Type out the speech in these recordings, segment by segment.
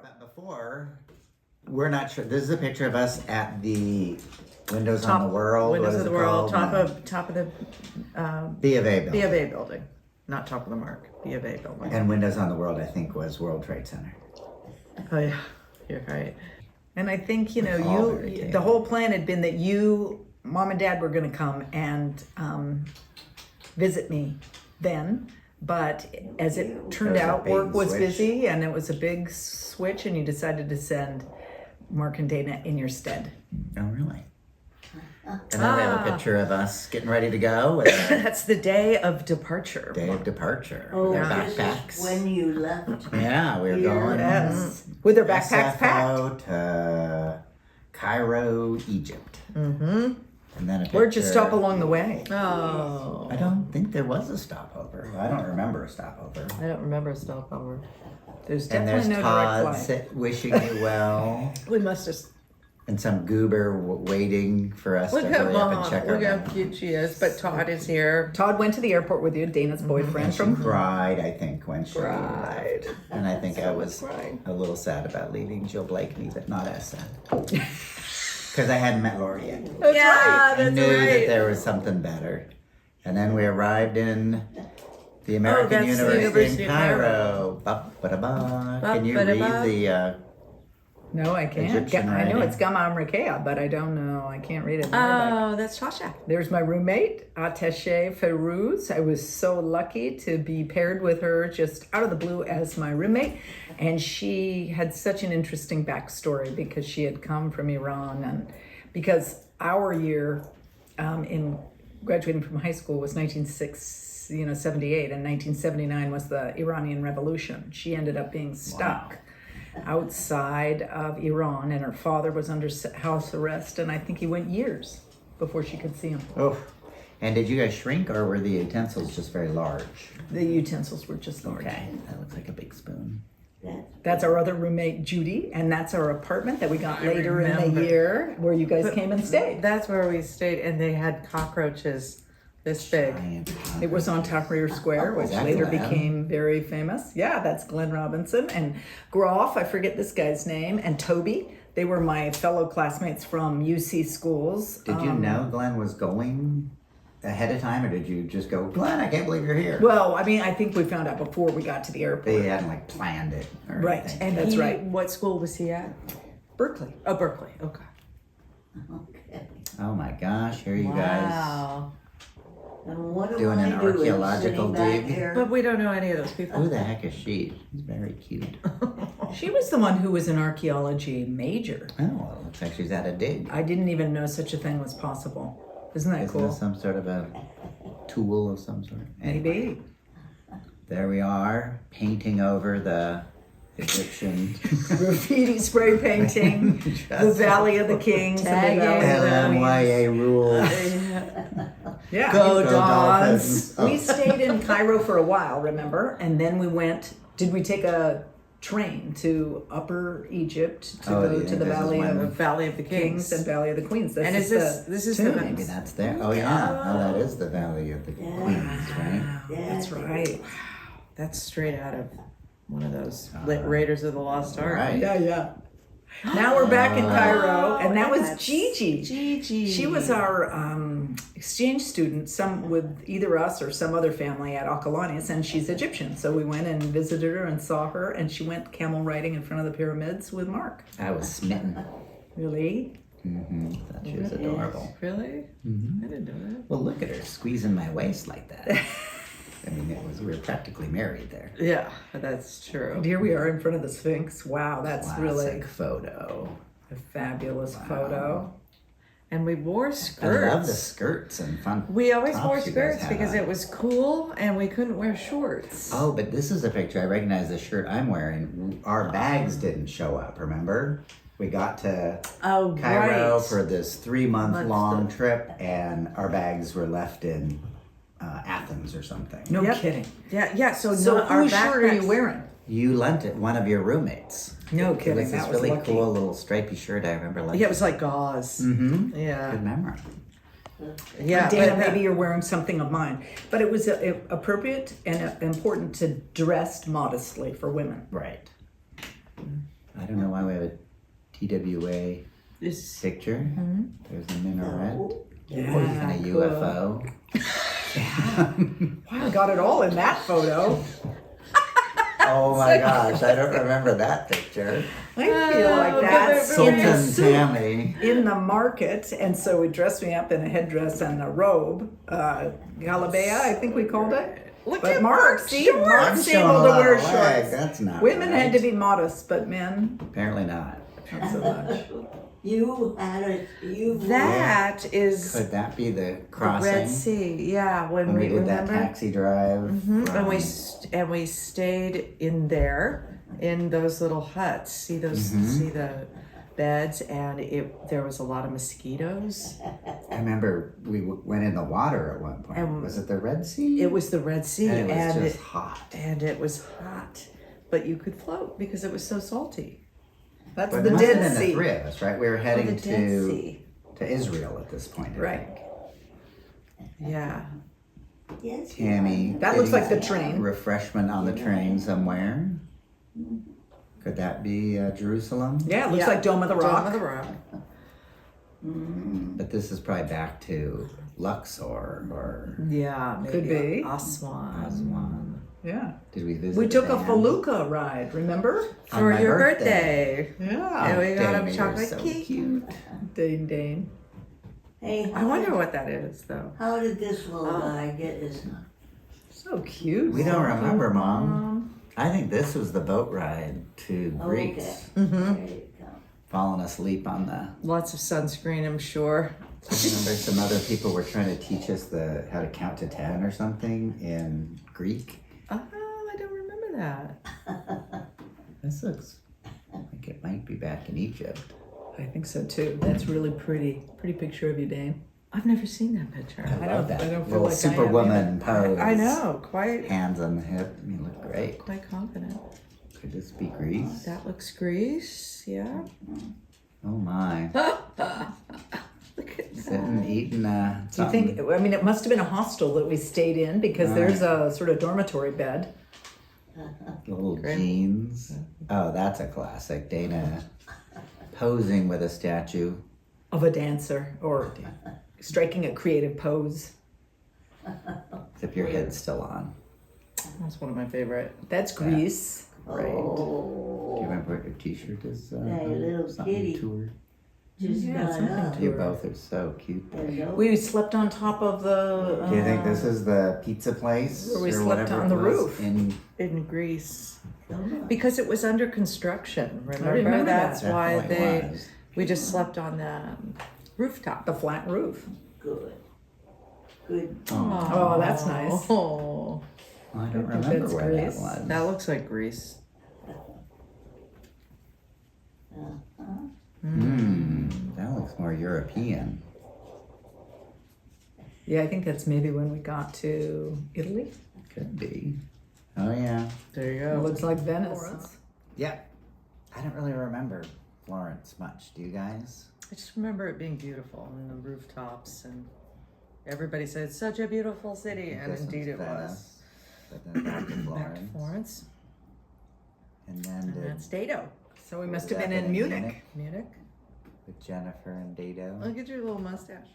But before, we're not sure. This is a picture of us at the Windows on the World. Windows What of is the it World, called? top of the B of A building. B of A building, not top of the mark. B of A building. And Windows on the World, I think, was World Trade Center. Oh yeah, you're right. And I think All very the tame. whole plan had been that Mom and Dad were going to come and visit me then. But as it turned There was a out, big work was switch. busy and it was a big switch, and you decided to send Mark and Dana in your stead. Oh, really? And then we have a picture of us getting ready to go with the That's the day of departure. day of departure. Oh, Their this backpacks. is when you left. Yeah, we were Here. going Yes, with their backpacks packed. SFO to Cairo, Egypt. Mm-hmm. And then a Where'd you picture- stop along the way? Oh, I don't think there was a stopover. I don't remember a stopover. I don't remember a stopover. There's And definitely there's no Todd direct flight. wishing you well, We must have. and some goober waiting for us Look to how hurry up and check our look how bag. cute she is. But Todd is here. Todd went to the airport with you, Dana's boyfriend She from cried, I think, when she Pride. left. And I think I was crying. a little sad about leaving Jill Blakeney, but not as sad. Because I hadn't met Laura yet. Yeah, I knew that there was something better. And then we arrived in the American that's the University, University in of Cairo. Ba-ba-da-ba. Can you read Ba-ba-da-ba. the... No, I can't. Egyptian I know writing. it's Gamma Amrikea, but I don't know. I can't read it in Arabic. Oh, that's Tasha. There's my roommate, Ateche Ferouz. I was so lucky to be paired with her just out of the blue as my roommate. And she had such an interesting backstory because she had come from Iran. And because our year in graduating from high school was 1978, and 1979 was the Iranian Revolution. She ended up being stuck outside of Iran, and her father was under house arrest, and I think he went years before she could see him. Oh. And did you guys shrink, or were the utensils just very large? The utensils were just large. Okay, that looks like a big spoon. That's our other roommate, Judy, and that's our apartment that we got I later in remember. the year where you guys came and stayed. That's where we stayed, and they had cockroaches this big. Giant It was on Tahrir Square, which Is that later Glenn? became very famous. Yeah, that's Glenn Robinson and Groff, I forget this guy's name, and Toby. They were my fellow classmates from UC schools. Did you know Glenn was going ahead of time, or did you just go, Glenn, I can't believe you're here? Well, I mean, I think we found out before we got to the airport. They hadn't like planned it or Right. anything. And That's right. What school was he at? Berkeley. Oh, Berkeley. Okay. Okay. Oh my gosh, here you guys. Wow. And what am Doing I an doing archaeological sitting back dig? here? But we don't know any of those people. Who the heck is she? She's very cute. She was the one who was an archaeology major. Oh, well, it looks like she's at a dig. I didn't even know such a thing was possible. Isn't that Isn't cool? this some sort of a tool of some sort? Anyway, Maybe. there we are, painting over the Egyptian Graffiti spray painting, the Valley of the Kings, and the Tagging Valley of the Queens. LMYA rules. Yeah. Go Dons. Dolphins. We stayed in Cairo for a while, remember? And then we went, did we take a train to Upper Egypt to Oh, go do you to think the this is Valley when- The of Valley of the Kings Kings. and Valley of the Queens? And is this the tomb. Maybe that's there. Oh yeah. Oh, that is the Valley of the Queens, right? That's right. That's straight out of one of those Raiders of the Lost Ark. Right. Yeah, yeah. Now we're back in Cairo, and that was that's Gigi. Gigi. She was our exchange student, some with either us or some other family at Akalani's, and she's Egyptian. So we went and visited her and saw her, and she went camel riding in front of the pyramids with Mark. I was smitten. Really? Thought she was adorable. Really? I didn't know that. Well, look at her squeezing my waist like that. I mean, we were practically married there. Yeah, that's true. And here we are in front of the Sphinx. Wow, that's really Classic photo. a fabulous photo. And we wore skirts. I love the skirts and fun. We always tops wore you guys skirts had because on. it was cool and we couldn't wear shorts. Oh, but this is a picture. I recognize the shirt I'm wearing. Our bags didn't show up, remember? We got to Oh, Cairo right. for this 3-month-long trip, and our bags were left in Athens or something. No Yep. kidding. Yeah. So, So our whose shirt are you backpacks- wearing? You lent it one of your roommates. No It kidding. was this That was really lucky. cool little stripy shirt I remember liking. Yeah, it was like gauze. Mm-hmm. Yeah. Good memory. Yeah. Dana, but- maybe you're wearing something of mine, but it was appropriate and important to dress modestly for women. Right. I TWA This picture. There's a minaret. No. And a cool. UFO. Wow, I got it all in that photo. Oh my gosh, I don't remember that picture. I feel like Oh, that's but in the Sultan suit. Tammy. In the market, and so he dressed me up in a headdress and a robe, galabea, I think we called it. Look But at Mark, Mark, see, shorts. Mark's I'm showing able a to lot wear of leg. shorts. That's not Women right. had to be modest, but men, Apparently not. not so much. You had a, you. That is Could that be the the crossing? Red Sea. Yeah, when, When we did that remember. taxi drive. Mhm, from- and we stayed in there in those little huts. See those? See the beds, and there was a lot of mosquitoes. I remember we went in the water at one point. And was it the Red Sea? It was the Red Sea, and it was and just hot. it was hot, but you could float because it was so salty. That's But the it must have Dead been the Sea. three of us, right? We were Oh, heading the Dead to Sea. Israel at this point. I Right. think. Yeah. Yes. Tammy. That looks getting like the train. Refreshment on the train somewhere. Could that be Jerusalem? Yeah, it looks Yeah. like Dome of the Rock. Dome of the Rock. But this is probably back to Luxor or Yeah, maybe. Could be. Aswan. Aswan. Yeah. Did we visit? We the took a dam? felucca ride, remember? On For my your birthday. birthday. Yeah. And we got Damn, a you're chocolate so cake. cute. Dane Dane. Hey, I wonder what that is, though. How did this little guy get his? So cute. We don't remember, Mom. I think this was the boat ride to Greece. Okay. There you go. Falling asleep on the. Lots of sunscreen, I'm sure. I remember some other people were trying to teach us how to count to 10 or something in Greek. Oh, I don't remember that. This looks like it might be back in Egypt. I think so too. That's really pretty. Pretty picture of you, Dane. I've never seen that picture. I love that. I don't feel little like I am superwoman pose. I know, quite Hands on the hip. You look great. confident. Could this be Greece? That looks Greece, yeah. Oh my. Look at Sitting, eating, Do you something. think, I mean, it must have been a hostel that we stayed in because there's a sort of dormitory bed. Little Great. jeans. Oh, that's a classic. Dana posing with a statue. Of a dancer or striking a creative pose. Except your head's still on. That's one of my favorite. That's Greece. Right. Do Oh, you remember what your t-shirt is? Hey, little something kitty. tour. just Yeah, got something up. to- You both are so cute. Hello. We slept on top of the. Do you think this is the pizza place? Where we or slept whatever on it the was roof. In In Greece. Hello. Because it was under construction, remember? remember that. That's why Definitely was. we just slept on the rooftop. the flat roof. Good. Good. Oh, that's nice. Oh, I don't I think remember that's where Greece. that was. that looks like Greece. That looks more European. Yeah, I think that's maybe when we got to Italy. Could be. Oh yeah. There you It go. looks like Venice. Yeah. I don't really remember Florence much. Do you guys? I just remember it being beautiful and the rooftops, and everybody said it's such a beautiful city, and This indeed one's it was. Venice, But then back to Back to Florence. Florence, And then and did, that's Dado, So we must was have been that in Munich. Munich. with Jennifer and Dado. Look at your little mustache.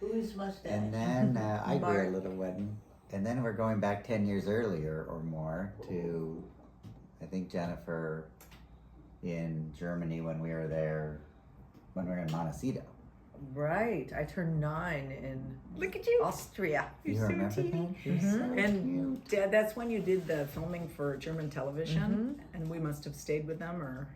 Whose mustache? And then I grew a Mark. little one. And then we're going back 10 years earlier or more to, I think, Jennifer in Germany when we were there, when we were in Montecito. Right, I turned 9 in Look at you. Austria. You so remember teeny. that? You're so And Dad, that's when you did the filming for German television, Mm-hmm. and we must have stayed with them, or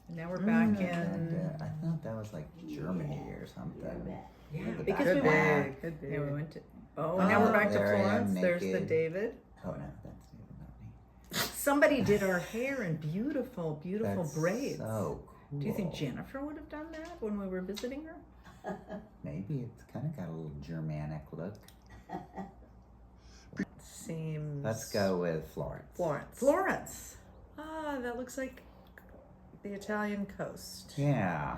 now we're back cute. in. And, I thought that was like Germany or something. Yeah, The because back we Could went. be, could be. Yeah, we went to. Oh, now we're back to there I am Florence. There's the naked. David. Oh no, that's not me. Somebody did our hair in beautiful, beautiful That's braids. so cool. Do you think Jennifer would have done that when we were visiting her? Maybe it's kind of got a little Germanic look. Seems. Let's go with Florence. Florence. Florence. Ah, that looks like the Italian coast. Yeah.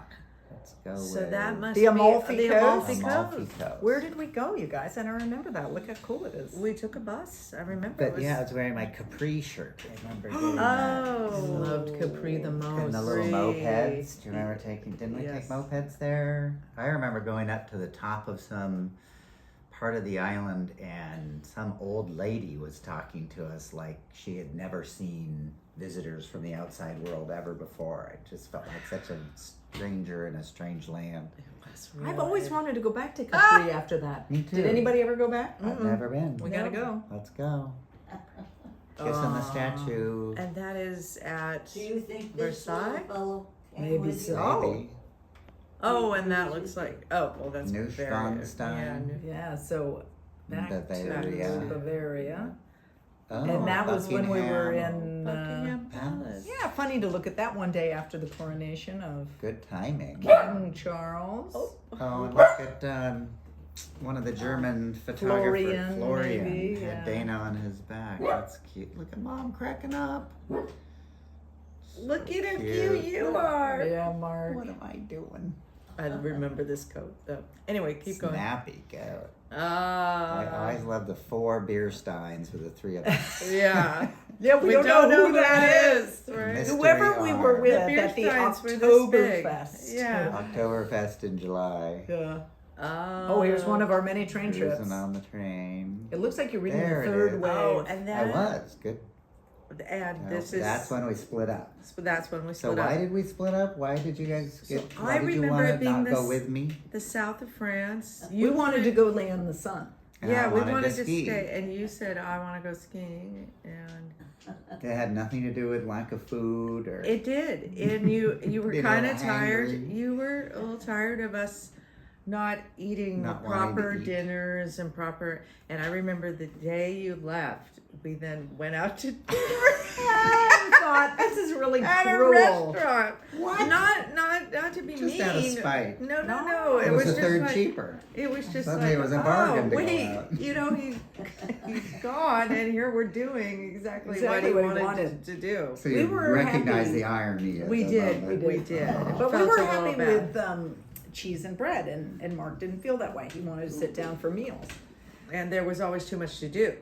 Let's go So with that must The be Amalfi the Coast? Amalfi Amalfi Coast. Coast. Where did we go, you guys? I don't remember that. Look how cool it is. We took a bus. I remember. it But was... yeah, I was wearing my capri shirt. I remember doing that. Oh, loved Capri the most. And the little Free. mopeds. Do you remember didn't we Yes. take mopeds there? I remember going up to the top of some part of the island and some old lady was talking to us like she had never seen visitors from the outside world ever before. I just felt like such a stranger in a strange land. I've always wanted to go back to Capri after that. Me too. Did anybody ever go back? I've never been. We gotta go. Let's go. Kiss on the statue. And that is at. Do you think this Versailles? little fellow came Maybe with so. you? Oh. Maybe. Oh, and that looks like. Oh, well, that's Neuschwanstein. Bavaria. Yeah, so back Bavaria. to Bavaria. Oh, And that was when we were Buckingham. in. Buckingham Palace. Yeah, funny to look at that one day after the coronation of Good timing. King Charles. Oh, and look at one of the German photographers, Florian, Florian, maybe, had yeah. Dana on his back. That's cute. Look at Mom cracking up. Look at how Cute. cute you are. Yeah, Mark. What am I doing? I remember this coat though. Anyway, keep going. Snappy goat. I Ah, always loved the 4 beer steins with the 3 of us. yeah. Yeah, We don't know who that is, right? Mystery Whoever we were arm. with The beer at the steins were this big. Oktoberfest. Yeah. Oktoberfest in July. Yeah. Oh, here's one of our many train trips. Cruising on the train. It looks like you're reading There the it third is. wave. Oh, and I then was. Good. and No, this is that's when we split up. that's when we So split why up. did we split up? Why did you guys get? So why I did you remember want it to being not go this- with me? The south of France. We wanted to go lay in the sun. And Yeah, I we wanted to ski. stay, and you said I want to go skiing, and It had nothing to do with lack of food or. it did. And you were You know, kind of tired. hangry. You were a little tired of us not eating Not wanting to proper eat. dinners and proper. And I remember the day you left, we then went out to dinner. I thought this is really At a cruel. restaurant. What? Not to be Just mean. out of spite. No. It was a just third like, cheaper. It was just Suddenly like, it was a bargain to go wait, out. you know, he's gone, and here we're doing exactly Exactly what what he he wanted wanted. to do. So We you were recognize happy. the irony. Of We the did, moment. we did. But we Felt were a little happy bad. with cheese and bread, and Mark didn't feel that way. He wanted to sit down for meals. And there was always too much to do.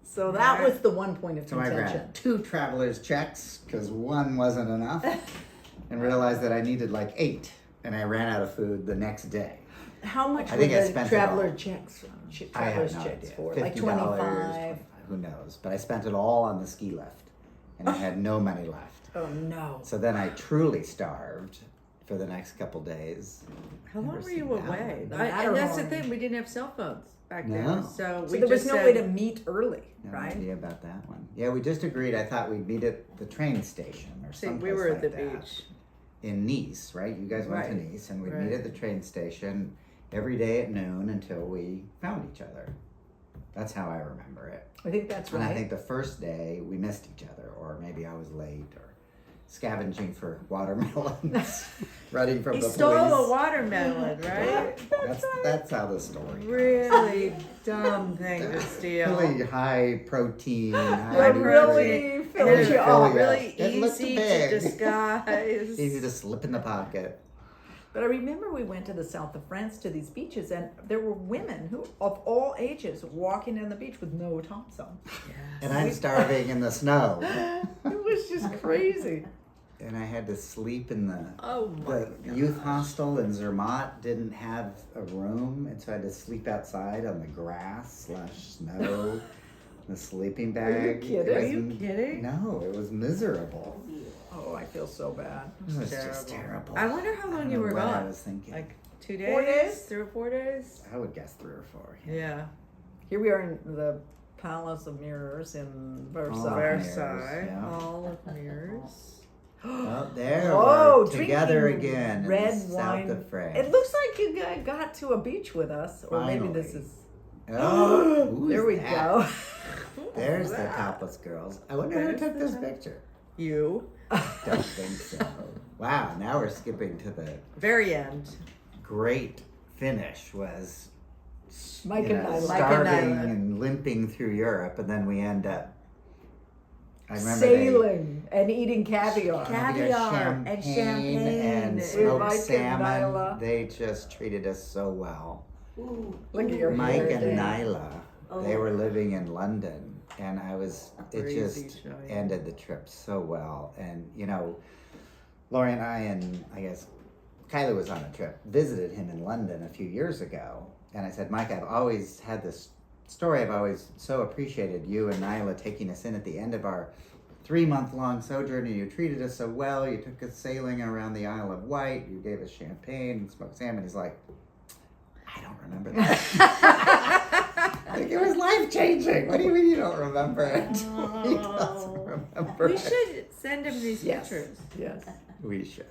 So that was the one point of So I contention. grabbed 2 traveler's checks because one wasn't enough, and realized that I needed like 8, and I ran out of food the next day. How much I were think I the spent it traveler all. checks? I have Traveler's no checks idea. for $50, like 25. Who knows? But I spent it all on the ski lift, and I had no money left. Oh no! So then I truly starved for the next couple days. How long Never were you seen that away? one. And that's the Matterhorn. thing, we didn't have cell phones back No. then. So So we there was just no said, way to meet early, No right? idea about that one. Yeah, we just agreed. I thought we'd meet at the train station or See, something. we were at the beach. In Nice, right? You guys went to Right. Nice, and we'd Right. meet at the train station every day at noon until we found each other. That's how I remember it. I think that's And I right. think the first day we missed each other, or maybe I was late, or scavenging for watermelons, running from He the stole a police. watermelon, right? That's how the story goes. Really dumb thing to steal. Really high protein, high That nutrient. really And filled it's you fill up. you. really It looked easy to big. disguise. Easy to slip in the pocket. But I remember we went to the south of France to these beaches, and there were women who, of all ages, walking on the beach with no tops on. And I'm starving in the snow. It was just crazy. And I had to sleep in the Oh my the youth hostel in Zermatt didn't have a room, and so I had to sleep outside on the grass / snow, the sleeping bag. kidding? It Are was you kidding? No, it was miserable. Oh, I feel so bad. It was just terrible. I wonder how I long don't you know were what I gone. was thinking. Like 2 days? 4 days? 3 or 4 days? I would guess 3 or 4. Yeah. Here we are in the Palace of Mirrors in Versailles. Versailles. yeah. All of mirrors. Oh, there Oh, we're together drinking again in red the wine. south of France. It looks like you got to a beach with us, or maybe this Finally. is. Oh, who's There we that? go. There's the topless girls. I wonder who There's took the this top- picture. You. Don't think so. Wow, now we're skipping to the Very end. great finish was Mike you and know, I, starving Nyla. and limping through Europe, and then we end up. I remember sailing and eating caviar. Caviar and champagne. and With smoked Mike and salmon. Nyla. They just treated us so well. Ooh. Look at your Mike hair and there. Nyla, they Oh. were living in London, and it Crazy just show, yeah. ended the trip so well. And Lori and I, and I guess Kylie was on a trip, visited him in London a few years ago, and I said, Mike, I've always had this story. I've always so appreciated you and Nyla taking us in at the end of our 3-month-long sojourn. You treated us so well. You took us sailing around the Isle of Wight. You gave us champagne and smoked salmon. He's like, I don't remember that. Like, it was life-changing. What do you mean you don't remember it? He doesn't remember We it. should send him these Yes. pictures. Yes. We should.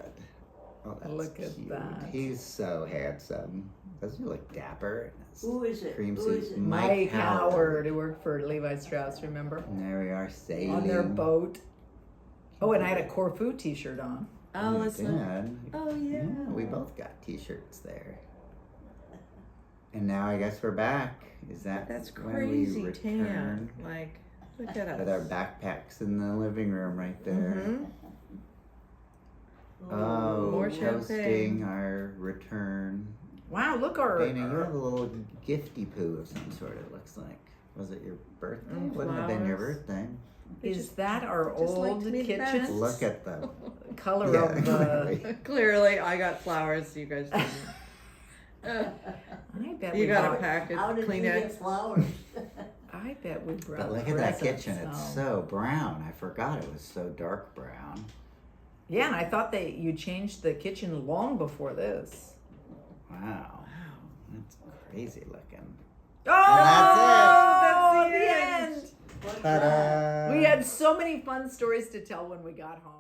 Oh, that's Look at cute. that. He's so handsome. Doesn't he look dapper? in his Who is it? cream Who suit? is it? Mike Howard, who worked for Levi Strauss, remember? And there we are sailing. On their boat. Oh, and I had a Corfu t-shirt on. Oh, You let's look. did. Oh, yeah. We both got t-shirts there. And now I guess we're back. Is that That's when crazy we tan. return? Like, look at us. With our backpacks in the living room right there. Mhm. Oh, More toasting champagne. our return. Wow, look our... Dana, you have a little gifty poo of some sort, it looks like. Was it your birthday? And Wouldn't have been your flowers. birthday. Is that our Just like old to be the best. kitchen? Look at the Color Yeah, of the... really. Clearly, I got flowers. You guys didn't. I bet You we got a brought... package. How did we get Kleenex. flowers? I bet we brought But look at that presents kitchen. It's home. so brown. I forgot it was so dark brown. Yeah, and I thought you changed the kitchen long before this. Wow. That's crazy looking. Oh, that's the end. What's that? Ta-da! We had so many fun stories to tell when we got home.